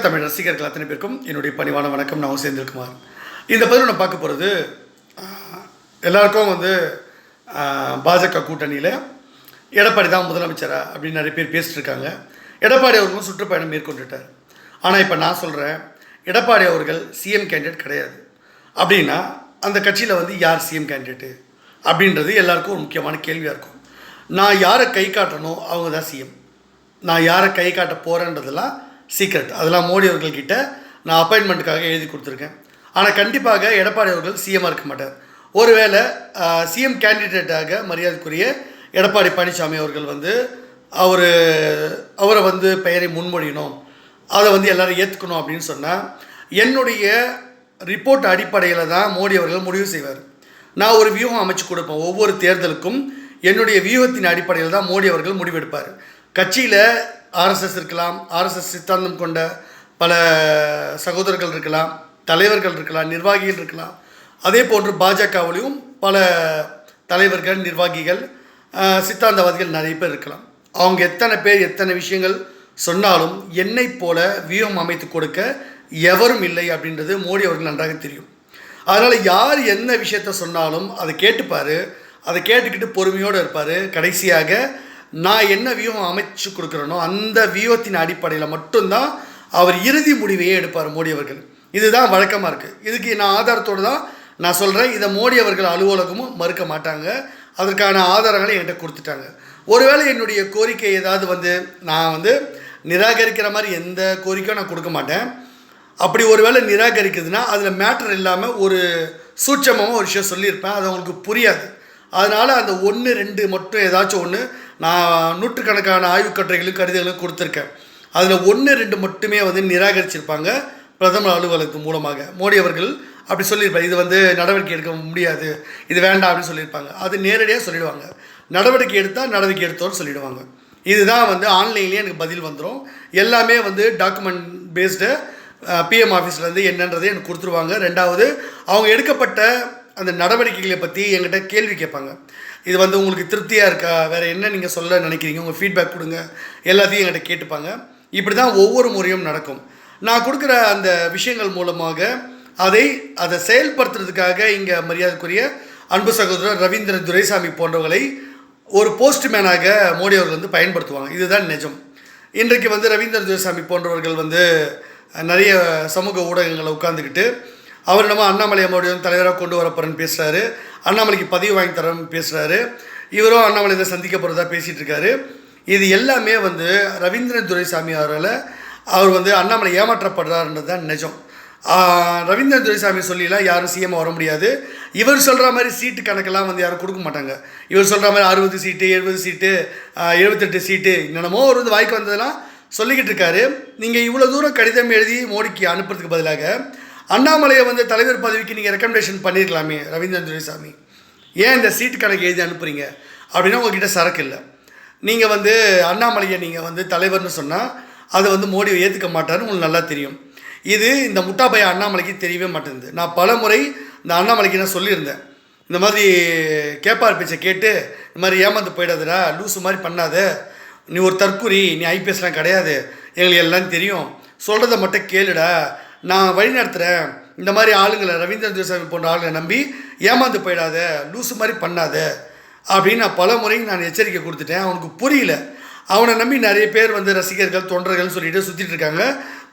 உலக தமிழ் ரசிகர்கள் அத்தனை பேருக்கும் என்னுடைய பணிவான வணக்கம். நான் செந்தில்குமார். இந்த பதிவு நான் பார்க்க போகிறது எல்லாருக்கும் பாஜக கூட்டணியில் எடப்பாடி தான் முதலமைச்சரா அப்படின்னு நிறைய பேர் பேசிட்டு இருக்காங்க. எடப்பாடி அவர்களும் சுற்றுப்பயணம் மேற்கொண்டுட்டார். ஆனால் இப்போ நான் சொல்கிறேன், எடப்பாடி அவர்கள் சிஎம் கேண்டிடேட் கிடையாது. அப்படின்னா அந்த கட்சியில் யார் சிஎம் கேண்டிடேட்டு அப்படின்றது எல்லாருக்கும் ஒரு முக்கியமான கேள்வியாக இருக்கும். நான் யாரை கை காட்டணும் அவங்க தான் சிஎம். நான் யாரை கை காட்ட போகிறேன்றதெல்லாம் சீக்ரெட். அதெல்லாம் மோடி அவர்கள்கிட்ட நான் அப்பாயின்மெண்ட்டுக்காக எழுதி கொடுத்துருக்கேன். ஆனால் கண்டிப்பாக எடப்பாடி அவர்கள் சிஎம்மாக இருக்க மாட்டார். ஒருவேளை சிஎம் கேண்டிடேட்டாக மரியாதைக்குரிய எடப்பாடி பழனிசாமி அவர்கள் அவரை பெயரை முன்மொழியணும், அதை எல்லோரும் ஏற்றுக்கணும் அப்படின்னு சொன்னால் என்னுடைய ரிப்போர்ட் அடிப்படையில் தான் மோடி அவர்கள் முடிவு செய்வார். நான் ஒரு வியூகம் அமைச்சு கொடுப்பேன். ஒவ்வொரு தேர்தலுக்கும் என்னுடைய வியூகத்தின் அடிப்படையில் தான் மோடி அவர்கள் முடிவெடுப்பார். கட்சியில் ஆர்எஸ்எஸ் இருக்கலாம், ஆர்எஸ்எஸ் சித்தாந்தம் கொண்ட பல சகோதரர்கள் இருக்கலாம், தலைவர்கள் இருக்கலாம், நிர்வாகிகள் இருக்கலாம். அதே போன்று பாஜகவிலையும் பல தலைவர்கள், நிர்வாகிகள், சித்தாந்தவாதிகள் நிறைய பேர் இருக்கலாம். அவங்க எத்தனை பேர் எத்தனை விஷயங்கள் சொன்னாலும் என்னை போல வியூகம் அமைத்து கொடுக்க எவரும் இல்லை அப்படின்றது மோடி அவர்கள் நன்றாக தெரியும். அதனால் யார் என்ன விஷயத்த சொன்னாலும் அதை கேட்டுப்பார். அதை கேட்டுக்கிட்டு பொறுமையோடு இருப்பார். கடைசியாக நான் என்ன வியூகம் அமைச்சு கொடுக்குறேனோ அந்த வியூகத்தின் அடிப்படையில் மட்டும்தான் அவர் இறுதி முடிவையே எடுப்பார் மோடி அவர்கள். இதுதான் வழக்கமாக இருக்குது. இதுக்கு நான் ஆதாரத்தோடு தான் நான் சொல்கிறேன். இதை மோடி அவர்கள் அலுவலகமும் மறுக்க மாட்டாங்க. அதற்கான ஆதாரங்களை என்கிட்ட கொடுத்துட்டாங்க. ஒருவேளை என்னுடைய கோரிக்கை ஏதாவது நான் நிராகரிக்கிற மாதிரி எந்த கோரிக்கையும் நான் கொடுக்க மாட்டேன். அப்படி ஒருவேளை நிராகரிக்குதுன்னா அதில் மேட்டர் இல்லாமல் ஒரு சூட்சமாக ஒரு விஷயம் சொல்லியிருப்பேன். அது அவங்களுக்கு புரியாது. அதனால் அந்த 1-2 மட்டும் ஏதாச்சும் ஒன்று நான் நூற்றுக்கணக்கான ஆய்வுக்கட்டுரைகளும் கடிதங்களும் கொடுத்துருக்கேன். அதில் 1-2 மட்டுமே நிராகரிச்சிருப்பாங்க. பிரதமர் அலுவலகத்தின் மூலமாக மோடி அவர்கள் அப்படி சொல்லியிருப்பாங்க. இது நடவடிக்கை எடுக்க முடியாது, இது வேண்டாம் அப்படின்னு சொல்லியிருப்பாங்க. அது நேரடியாக சொல்லிடுவாங்க. நடவடிக்கை எடுத்தால் நடவடிக்கை எடுத்தோன்னு சொல்லிவிடுவாங்க. இதுதான் ஆன்லைன்லேயே எனக்கு பதில் வந்துடும். எல்லாமே டாக்குமெண்ட் பேஸ்டு பிஎம் ஆஃபீஸ்லேருந்து என்னன்றதை எனக்கு கொடுத்துருவாங்க. ரெண்டாவது, அவங்க எடுக்கப்பட்ட அந்த நடவடிக்கைகளை பற்றி என்கிட்ட கேள்வி கேட்பாங்க. இது உங்களுக்கு திருப்தியாக இருக்கா, வேறு என்ன நீங்கள் சொல்ல நினைக்கிறீங்க, உங்கள் ஃபீட்பேக் கொடுங்க, எல்லாத்தையும் என்கிட்ட கேட்டுப்பாங்க. இப்படி தான் ஒவ்வொரு முறையும் நடக்கும். நான் கொடுக்குற அந்த விஷயங்கள் மூலமாக அதை செயல்படுத்துறதுக்காக இங்கே மரியாதைக்குரிய அன்பு சகோதரர் ரவீந்திர துரைசாமி போன்றவர்களை ஒரு போஸ்ட்மேனாக மோடி அவர்கள் பயன்படுத்துவாங்க. இதுதான் நிஜம். இன்றைக்கு ரவீந்திர துரைசாமி போன்றவர்கள் நிறைய சமூக ஊடகங்களை உட்கார்ந்துக்கிட்டு அவர் நம்ம அண்ணாமலை அம்மாவுடைய தலைவராக கொண்டு வரப்போறேன்னு பேசுகிறாரு. அண்ணாமலைக்கு பதிவு வாங்கி தரேன்னு பேசுகிறாரு. இவரும் அண்ணாமலை இதை சந்திக்க போகிறதா பேசிகிட்டு இருக்காரு. இது எல்லாமே ரவீந்திர துரைசாமி அவரால் அவர் அண்ணாமலை ஏமாற்றப்படுறாருன்றது தான் நிஜம். ரவீந்திர துரைசாமி சொல்லிலாம் யாரும் சிஎம் வர முடியாது. இவர் சொல்கிற மாதிரி சீட்டு கணக்கெல்லாம் யாரும் கொடுக்க மாட்டாங்க. இவர் சொல்கிற மாதிரி 60 சீட்டு, 70 சீட்டு, 78 சீட்டு என்னென்னமோ அவர் வாய்க்கு வந்ததெல்லாம் சொல்லிக்கிட்டு இருக்காரு. நீங்கள் இவ்வளோ தூரம் கடிதம் எழுதி மோடிக்கு அனுப்புறதுக்கு பதிலாக அண்ணாமலையை தலைவர் பதவிக்கு நீங்கள் ரெக்கமெண்டேஷன் பண்ணியிருக்கலாமே ரவீந்திரன் துரைசாமி. ஏன் இந்த சீட்டு கணக்கு எழுதி அனுப்புகிறீங்க அப்படின்னா உங்ககிட்ட சரக்கு இல்லை. நீங்கள் அண்ணாமலையை நீங்கள் தலைவர்னு சொன்னால் அதை மோடியை ஏற்றுக்க மாட்டார்னு உங்களுக்கு நல்லா தெரியும். இது இந்த முட்டாப்பைய அண்ணாமலைக்கு தெரியவே மாட்டேங்குது. நான் பல முறை இந்த அண்ணாமலைக்கு நான் சொல்லியிருந்தேன், இந்த மாதிரி கேப்பார் பேச்சை கேட்டு இந்த மாதிரி ஏமாந்து போயிடாதுடா, லூஸு மாதிரி பண்ணாத, நீ ஒரு தற்குறி, நீ ஐபிஎஸ்லாம் கிடையாது, எங்களுக்கு எல்லாம் தெரியும், சொல்கிறத மட்டும் கேளுடா, நான் வழி நடத்துகிறேன், இந்த மாதிரி ஆளுங்களை ரவீந்திர துரைசாமி போன்ற ஆளுங்களை நம்பி ஏமாந்து போயிடாத, லூஸு மாதிரி பண்ணாத அப்படின்னு நான் பல முறை நான் எச்சரிக்கை கொடுத்துட்டேன். அவனுக்கு புரியல. அவனை நம்பி நிறைய பேர் ரசிகர்கள், தொண்டர்கள்னு சொல்லிட்டு சுற்றிட்டு இருக்காங்க.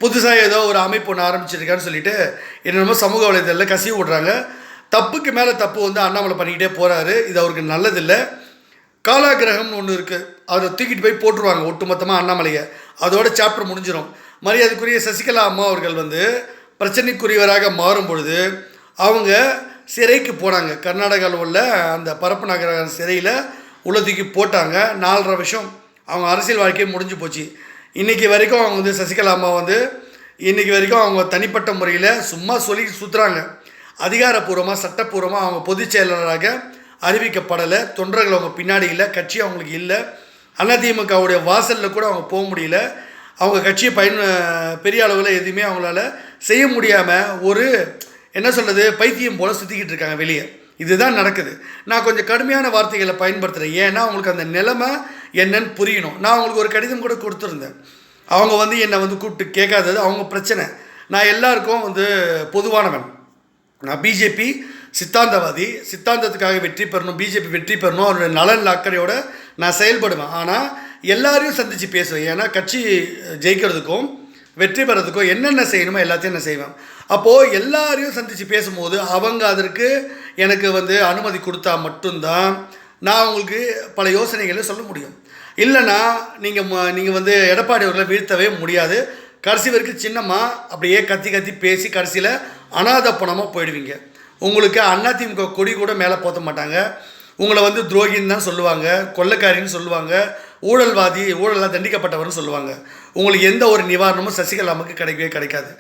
புதுசாக ஏதோ ஒரு அமைப்பு ஒன்று ஆரம்பிச்சிருக்கான்னு சொல்லிட்டு என்னென்னமோ சமூக வலைதளத்தில் கசிவு விடுறாங்க. தப்புக்கு மேலே தப்பு அண்ணாமலை பண்ணிக்கிட்டே போகிறாரு. இது அவருக்கு நல்லதில்லை. காலாகிரகம்னு ஒன்று இருக்குது, அதை தூக்கிட்டு போய் போட்டுருவாங்க ஒட்டுமொத்தமாக அண்ணாமலையை. அதோட சாப்டர் முடிஞ்சிடும். மரியாதைக்குரிய சசிகலா அம்மா அவர்கள் பிரச்சனைக்குரியவராக மாறும் பொழுது அவங்க சிறைக்கு போனாங்க. கர்நாடகாவில் உள்ள அந்த பரப்பு நகர சிறையில் உள்ள தூக்கி போட்டாங்க. 4.5 வருஷம் அவங்க அரசியல் வாழ்க்கையை முடிஞ்சு போச்சு. இன்றைக்கி வரைக்கும் அவங்க சசிகலா அம்மா இன்றைக்கி வரைக்கும் அவங்க தனிப்பட்ட முறையில் சும்மா சொல்லி சுற்றுறாங்க. அதிகாரப்பூர்வமாக சட்டப்பூர்வமாக அவங்க பொதுச் செயலாளராக அறிவிக்கப்படலை. தொண்டர்கள் அவங்க பின்னாடி இல்லை, கட்சி அவங்களுக்கு இல்லை. அதிமுகவுடைய வாசலில் கூட அவங்க போக முடியல. அவங்க கட்சியை பெரிய அளவில் எதுவுமே அவங்களால செய்ய முடியாமல் ஒரு என்ன சொல்கிறது பைத்தியம் போல் சுற்றிக்கிட்டு இருக்காங்க வெளியே. இதுதான் நடக்குது. நான் கொஞ்சம் கடுமையான வார்த்தைகளை பயன்படுத்துகிறேன். ஏன்னா அவங்களுக்கு அந்த நிலைமை என்னன்னு புரியணும். நான் அவங்களுக்கு ஒரு கடிதம் கூட கொடுத்துருந்தேன். அவங்க வந்து என்னை வந்து கூப்பிட்டு கேட்காதது அவங்க பிரச்சனை. நான் எல்லாருக்கும் வந்து பொதுவானவன். நான் பிஜேபி சித்தாந்தவாதி, சித்தாந்தத்துக்காக வெற்றி பெறணும், பிஜேபி வெற்றி பெறணும், அவருடைய நலன் அக்கறையோடு நான் செயல்படுவேன். ஆனால் எல்லாரையும் சந்தித்து பேசுவேன். ஏன்னா கட்சி ஜெயிக்கிறதுக்கும் வெற்றி பெறதுக்கும் என்னென்ன செய்யணுமோ எல்லாத்தையும் நான் செய்வேன். அப்போது எல்லாரையும் சந்தித்து பேசும்போது அவங்க அதற்கு எனக்கு வந்து அனுமதி கொடுத்தா மட்டும்தான் நான் உங்களுக்கு பல யோசனைகளை சொல்ல முடியும். இல்லைன்னா நீங்கள் வந்து எடப்பாடி அவர்களை வீழ்த்தவே முடியாது. கடைசி வரைக்கும் சின்னமாக அப்படியே கத்தி கத்தி பேசி கடைசியில் அனாதை பணமாக போயிடுவீங்க. உங்களுக்கு அதிமுக கொடி கூட மேலே போற்ற மாட்டாங்க. உங்களை வந்து துரோகின்னு தான் சொல்லுவாங்க, கொள்ளைக்காரின்னு சொல்லுவாங்க, ஊழல்வாதி, ஊழலாக தண்டிக்கப்பட்டவர்னு சொல்லுவாங்க. உங்களுக்கு எந்த ஒரு நிவாரணமும் சசிகலாவுக்கு கிடைக்கவே கிடைக்காது.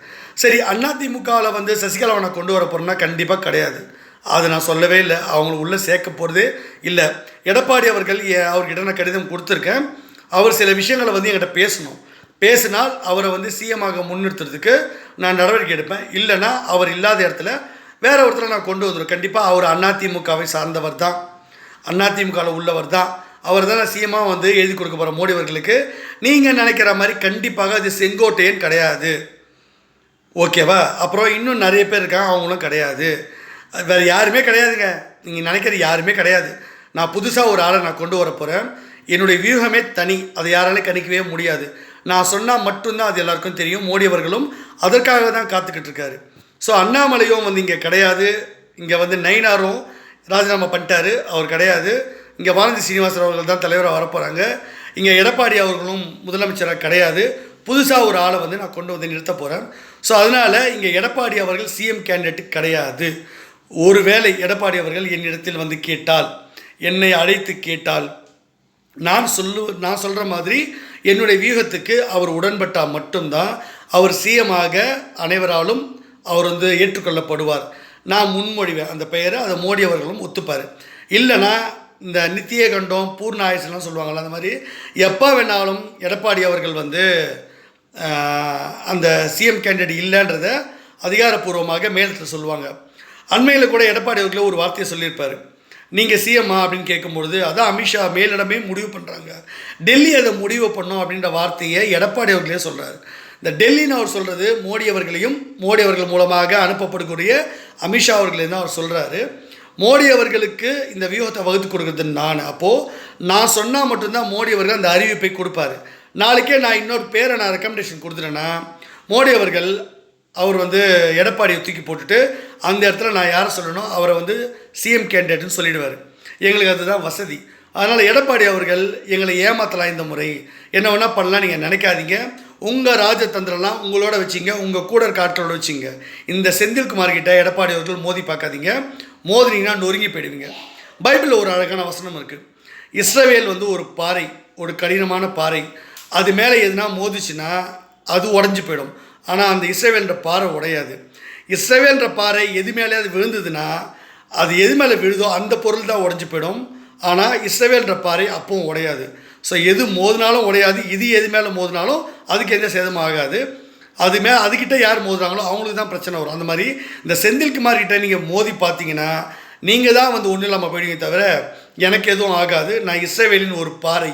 சரி, அதிமுகவில் வந்து சசிகலாவை கொண்டு வர போகிறோன்னா கண்டிப்பாக கிடையாது. அது நான் சொல்லவே இல்லை. அவங்களை உள்ளே சேர்க்க போகிறதே இல்லை. எடப்பாடி அவர்கள் அவர்கிட்ட நான் கடிதம் கொடுத்துருக்கேன். அவர் சில விஷயங்களை வந்து என்கிட்ட பேசினால் அவரை வந்து சிஎம்மாக முன்னிறுத்துறதுக்கு நான் நடவடிக்கை எடுப்பேன். இல்லைன்னா அவர் இல்லாத இடத்துல வேறு ஒருத்தரை நான் கொண்டு வந்துடுவேன். கண்டிப்பாக அவர் அதிமுகவை சார்ந்தவர் தான், அதிமுகவில் உள்ளவர் தான். அவர் தான் நான் சிஎம்மாக வந்து எழுதி கொடுக்க போகிற மோடி அவர்களுக்கு. நீங்கள் நினைக்கிற மாதிரி கண்டிப்பாக அது செங்கோட்டையன் கிடையாது, ஓகேவா? அப்புறம் இன்னும் நிறைய பேர் இருக்காங்க, அவங்களும் கிடையாது. வேறு யாருமே கிடையாதுங்க. நீங்கள் நினைக்கிற யாருமே கிடையாது. நான் புதுசாக ஒரு ஆளை நான் கொண்டு வர போகிறேன். என்னுடைய வியூகமே தனி, அதை யாராலையும் கணிக்கவே முடியாது. நான் சொன்னால் மட்டும்தான் அது எல்லாருக்கும் தெரியும். மோடி அவர்களும் அதற்காக தான் காத்துக்கிட்டு இருக்காரு. ஸோ அண்ணாமலையும் வந்து இங்கே கிடையாது. இங்கே வந்து நயினாரும் ராஜினாமா பண்ணிட்டாரு, அவர் கிடையாது. இங்கே வானதி சீனிவாசன் அவர்கள் தான் தலைவராக வரப்போகிறாங்க. இங்கே எடப்பாடி அவர்களும் முதலமைச்சராக கிடையாது. புதுசாக ஒரு ஆளை வந்து நான் கொண்டு வந்து நிறுத்த போகிறேன். ஸோ அதனால் இங்கே எடப்பாடி அவர்கள் சிஎம் கேண்டிடேட்டு கிடையாது. ஒருவேளை எடப்பாடி அவர்கள் என்னிடத்தில் வந்து கேட்டால், என்னை அழைத்து கேட்டால், நான் சொல்கிற மாதிரி என்னுடைய வியூகத்துக்கு அவர் உடன்பட்டால் மட்டும்தான் அவர் சிஎமாக அனைவராலும் அவர் வந்து ஏற்றுக்கொள்ளப்படுவார். நான் முன்மொழிவேன் அந்த பெயரை, அதை மோடி அவர்களும் ஒத்துப்பார். இல்லைனா இந்த நித்திய கண்டம் பூர்ண ஆயுஷ்லாம் சொல்லுவாங்கள்ல, அந்த மாதிரி எப்போ வேணாலும் எடப்பாடி அவர்கள் வந்து அந்த சிஎம் கேண்டிடேட் இல்லைன்றதை அதிகாரப்பூர்வமாக மேலிடத்தில் சொல்லுவாங்க. அண்மையில் கூட எடப்பாடி அவர்களே ஒரு வார்த்தையை சொல்லியிருப்பார். நீங்கள் சிஎம்மா அப்படின்னு கேட்கும்பொழுது, அதான் அமித்ஷா மேலிடமே முடிவு பண்ணுறாங்க, டெல்லி அதை முடிவு பண்ணோம் அப்படின்ற வார்த்தையை எடப்பாடி அவர்களே சொல்கிறார். இந்த டெல்லின்னு அவர் சொல்கிறது மோடி அவர்களையும் மோடி அவர்கள் மூலமாக அனுப்பப்படக்கூடிய அமித்ஷா அவர்களையும் தான் அவர் சொல்கிறாரு. மோடி அவர்களுக்கு இந்த வியூகத்தை வகுத்து கொடுக்குறது நான். அப்போது நான் சொன்னால் மட்டும்தான் மோடி அவர்கள் அந்த அறிவிப்பை கொடுப்பார். நாளைக்கே நான் இன்னொரு பேரை நான் ரெக்கமெண்டேஷன் கொடுத்துட்டேன்னா மோடி அவர்கள் அவர் வந்து எடப்பாடியை தூக்கி போட்டுட்டு அந்த இடத்துல நான் யாரை சொல்லணும், அவரை வந்து சிஎம் கேண்டிடேட்னு சொல்லிடுவார். எங்களுக்கு அதுதான் வசதி. அதனால் எடப்பாடி அவர்கள் எங்களை ஏமாற்றலாம். இந்த முறை என்ன வேணால் பண்ணலாம், நீங்கள் நினைக்காதீங்க. உங்கள் ராஜதந்திரம்லாம் உங்களோட வச்சிங்க, உங்கள் கூட இருக்க ஆட்களோட வச்சிங்க. இந்த செந்தில்குமார்கிட்ட எடப்பாடி அவர்கள் மோதி பார்க்காதீங்க. மோதினீங்கன்னா நொறுங்கி போயிடுவீங்க. பைபிளில் ஒரு அழகான வசனம் இருக்குது. இஸ்ரவேல் வந்து ஒரு பாறை, ஒரு கடினமான பாறை. அது மேலே எதுனா மோதிச்சுன்னா அது உடஞ்சி போயிடும். ஆனால் அந்த இஸ்ரவேல்ன்ற பாறை உடையாது. இஸ்ரவேல்ன்ற பாறை எது மேலே அது விழுந்ததுன்னா அது எது மேலே விழுதோ அந்த பொருள் தான் உடஞ்சி போயிடும். ஆனால் இஸ்ரவேல்ன்ற பாறை அப்பவும் உடையாது. ஸோ எது மோதினாலும் உடையாது. இது எது மேலே மோதினாலும் அதுக்கு எந்த சேதமும் ஆகாது. அதுக்கிட்ட யார் மோதுறாங்களோ அவங்களுக்கு தான் பிரச்சனை வரும். அந்த மாதிரி இந்த செந்தில்குமார்கிட்ட நீங்கள் மோதி பார்த்தீங்கன்னா நீங்கள் தான் வந்து ஒன்றும் இல்லாமல் போயிடுவீங்க தவிர எனக்கு எதுவும் ஆகாது. நான் இஸ்ரவேலின் ஒரு பாறை.